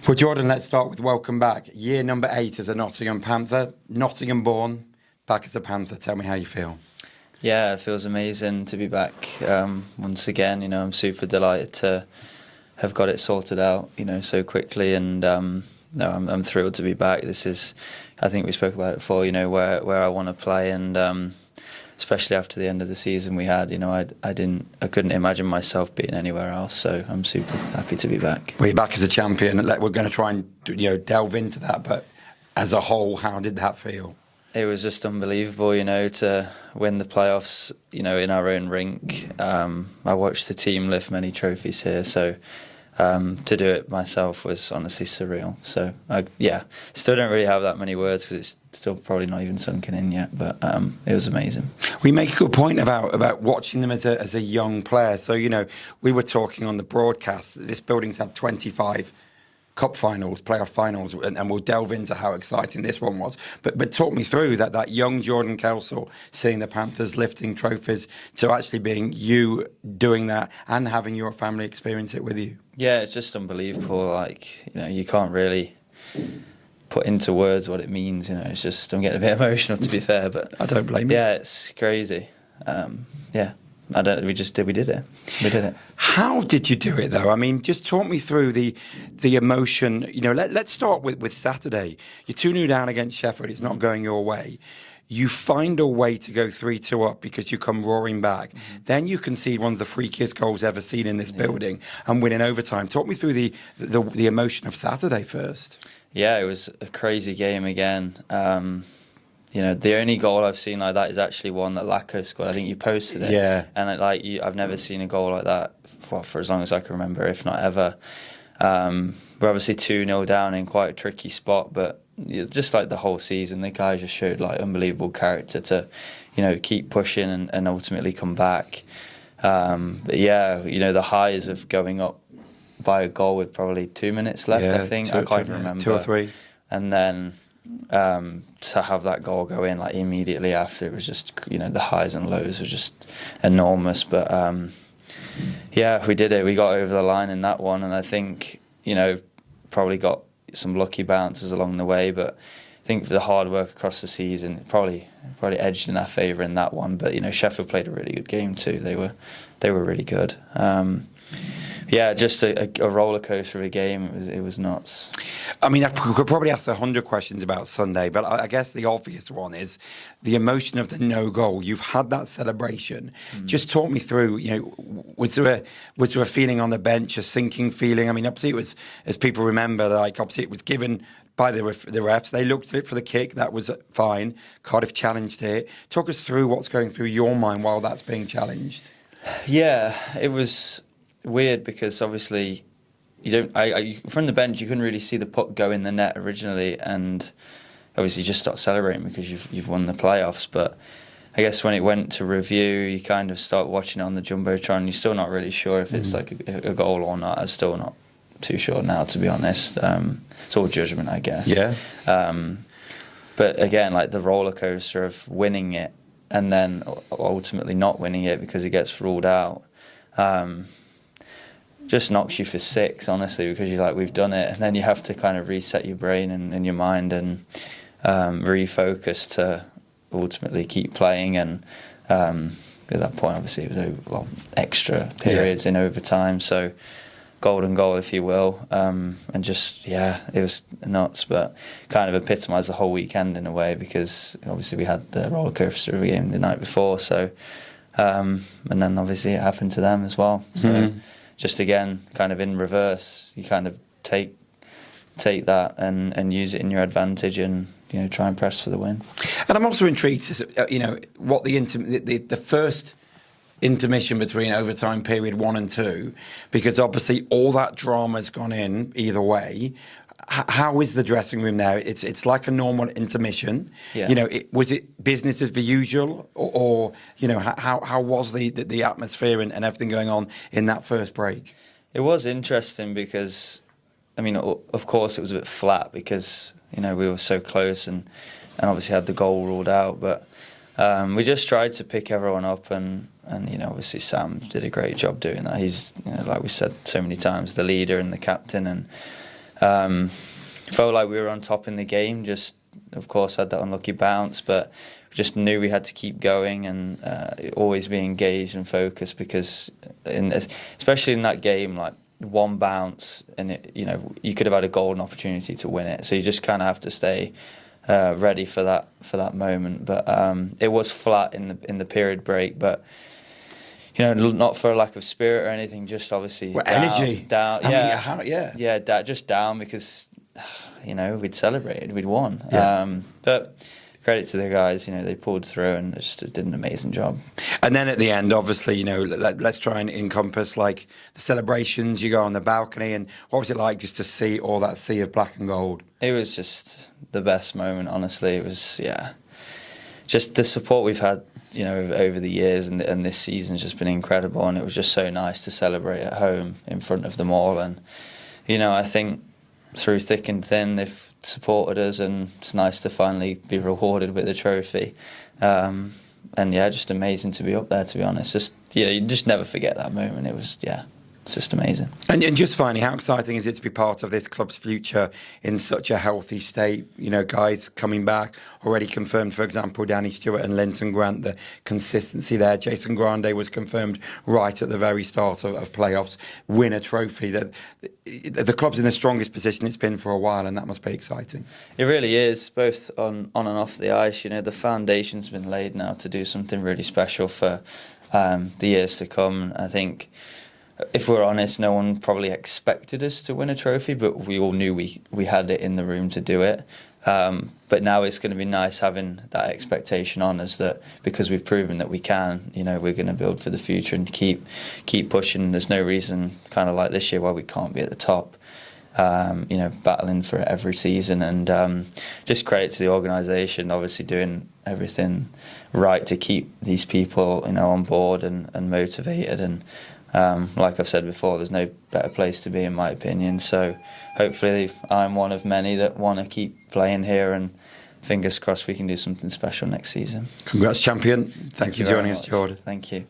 Well, Jordan, let's start with welcome back. Year number 8 as a Nottingham Panther, Nottingham born, back as a Panther. Tell me how you feel. Yeah, it feels amazing to be back once again. I'm super delighted to have got it sorted out, so quickly, and I'm thrilled to be back. This is, I think we spoke about it before, where I want to play, and especially after the end of the season we had, I couldn't imagine myself being anywhere else. So I'm super happy to be back. Well, you're back as a champion. We're going to try and delve into that, but as a whole, how did that feel? It was just unbelievable, to win the playoffs, in our own rink. I watched the team lift many trophies here, so to do it myself was honestly surreal. So, still don't really have that many words because it's still probably not even sunken in yet, but it was amazing. We make a good point about watching them as a young player. So, we were talking on the broadcast that this building's had 25 cup finals, playoff finals, and we'll delve into how exciting this one was. But talk me through that young Jordan Kelsall seeing the Panthers lifting trophies to actually being you doing that and having your family experience it with you. Yeah, it's just unbelievable. You can't really put into words what it means. It's just, I'm getting a bit emotional, to be fair. But I don't blame you. Yeah, it's crazy. We did it. We did it. How did you do it, though? I mean, just talk me through the emotion. Let's start with Saturday. You're 2-0 down against Sheffield. It's not going your way. You find a way to go 3-2 up because you come roaring back. Mm-hmm. Then you concede one of the freakiest goals ever seen in this building and win in overtime. Talk me through the emotion of Saturday first. Yeah, it was a crazy game again. The only goal I've seen like that is actually one that Lacko scored. I think you posted it. Yeah. And I've never seen a goal like that for as long as I can remember, if not ever. We're obviously 2-0 down in quite a tricky spot, but just like the whole season, the guys just showed unbelievable character to, keep pushing and ultimately come back. The highs of going up by a goal with probably 2 minutes left, I think. I can't remember. 2 or 3. And then to have that goal go in immediately after, it was just, the highs and lows were just enormous. But we did it. We got over the line in that one, and I think, probably got some lucky bounces along the way, but I think for the hard work across the season, probably edged in our favour in that one. But Sheffield played a really good game too. They were really good. Just a roller coaster of a game. It was nuts. I mean, I could probably ask 100 questions about Sunday, but I guess the obvious one is the emotion of the no goal. You've had that celebration. Just talk me through. Was there a feeling on the bench, a sinking feeling? I mean, obviously it was, as people remember, obviously it was given by the refs. They looked at it for the kick. That was fine. Cardiff challenged it. Talk us through what's going through your mind while that's being challenged. Yeah, it was weird because obviously from the bench you couldn't really see the puck go in the net originally, and obviously you just start celebrating because you've won the playoffs. But I guess when it went to review, you kind of start watching it on the jumbotron. You're still not really sure if it's a goal or not. I'm still not too sure now, to be honest. It's all judgment, I guess. Yeah. But again, the roller coaster of winning it and then ultimately not winning it because it gets ruled out. Just knocks you for 6, honestly, because you're we've done it, and then you have to kind of reset your brain and your mind and refocus to ultimately keep playing. And at that point, obviously, it was extra periods in overtime, so golden goal, if you will, and just it was nuts, but kind of epitomised the whole weekend in a way because obviously we had the roller coaster of a game the night before, so and then obviously it happened to them as well. So. Just again, kind of in reverse, you kind of take that and use it in your advantage and try and press for the win. And I'm also intrigued, what the first intermission between overtime period 1 and 2, because obviously all that drama's gone in either way. How is the dressing room now? It's like a normal intermission. Yeah. Was it business as usual, or how was the atmosphere and everything going on in that first break? It was interesting because, of course it was a bit flat because we were so close and obviously had the goal ruled out. But we just tried to pick everyone up and obviously Sam did a great job doing that. He's like we said so many times, the leader and the captain and. Felt like we were on top in the game. Just, of course, had that unlucky bounce, but just knew we had to keep going and always be engaged and focused, because especially in that game, like one bounce and you could have had a golden opportunity to win it. So you just kind of have to stay ready for that moment. But it was flat in the period break, but not for a lack of spirit or anything, just obviously energy down. Just down because we'd celebrated, we'd won. But credit to the guys, they pulled through and just did an amazing job. And then at the end, obviously, let's try and encompass like the celebrations. You go on the balcony, and what was it like just to see all that sea of black and gold? It was just the best moment, honestly. It was, just the support we've had, over the years, and this season's just been incredible, and it was just so nice to celebrate at home in front of them all. And I think through thick and thin they've supported us, and it's nice to finally be rewarded with a trophy. And just amazing to be up there, to be honest. Just you just never forget that moment. It was it's just amazing. And just finally, how exciting is it to be part of this club's future in such a healthy state? Guys coming back, already confirmed, for example, Danny Stewart and Linton Grant, the consistency there. Jason Grande was confirmed right at the very start of playoffs, win a trophy. That the club's in the strongest position it's been for a while, and that must be exciting. It really is, both on and off the ice. The foundation's been laid now to do something really special for the years to come. I think, if we're honest, no one probably expected us to win a trophy, but we all knew we had it in the room to do it. But now it's going to be nice having that expectation on us, that because we've proven that we can, we're going to build for the future and keep pushing. There's no reason, kind of like this year, why we can't be at the top. Battling for it every season, and just credit to the organisation, obviously doing everything right to keep these people, on board and motivated. And like I've said before, there's no better place to be, in my opinion. So hopefully I'm one of many that want to keep playing here, and fingers crossed we can do something special next season. Congrats, champion. Thanks for joining us, Jordan. Thank you.